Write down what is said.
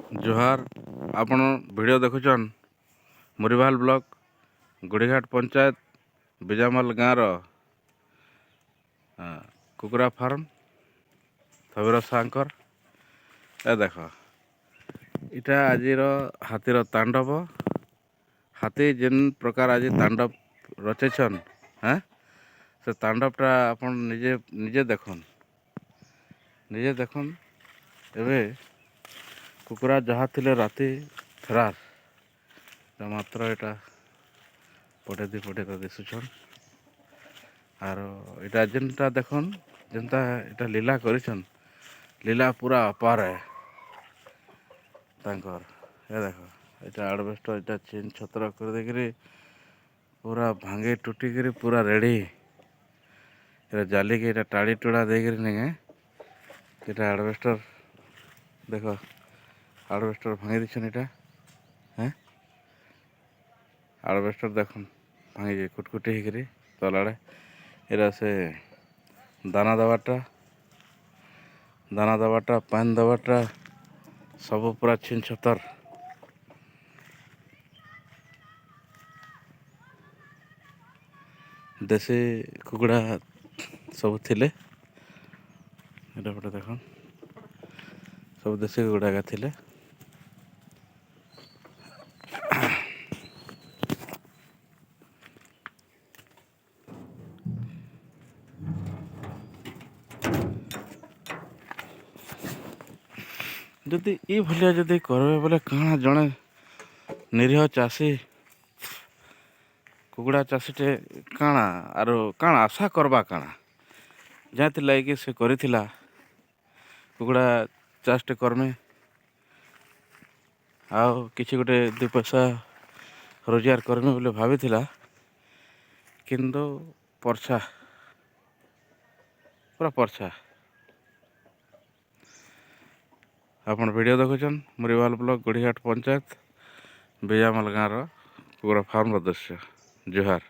जोहार आपण video देखुचन मुरीवाल block गुड़ीघाट panchayat बिजामल गाँव कुकुरा फार्म थबीर सांकर ए देख इटा आज हाथीर तांडव हाथी जिन प्रकार आज तांडव रचेछन हाँ से तांडवटा आपण निजे निजे देखन एबे कुकुरा जहाँ थिले राति फेरार मात्र एटा पटे दी पटे तो दिशुछन आर इटा जेनटा देखन जेनता इटा लीला करिछन लीला पूरा अपार है तांकर ये देखो इटा एडबेस्टर इटा चीन छतर कर देकरी पूरा भांगे टूटी करी पूरा रेडी इटा जाली के इटा टाड़ी टुड़ा देकरी नहीं इटा एडबेस्टर देखो एडबेस्टर भांगी दिछन इटा हैं एडबेस्टर देखन भांगी कुटकुटी हिकरी तलाड़े इरा से दाना दबाटा पान दबाटा सब पूरा छिन छतर देसी कुकुड़ा सब थिले इटा पटे देखन सब देसी कुकुड़ा का थिले जदि ई भलिया जदि करबे बोले काଣା जड़े निरीह चाषी कुकुड़ा चाषीटे काଣା आरो काଣା आशा करबा काଣା जाती लगे से करिथिला कुकुड़ा चाषटे करमे आउ किसी गोटे दु पैसा रोजगार करमे बोले भाविथिला किंतु परछा पूरा परछा आपण वीडियो देखुचन मुरीवाल ब्लॉक गुड़ीघाट पंचायत बिजामल गाँव कुकुरा फार्म दृश्य जोहार।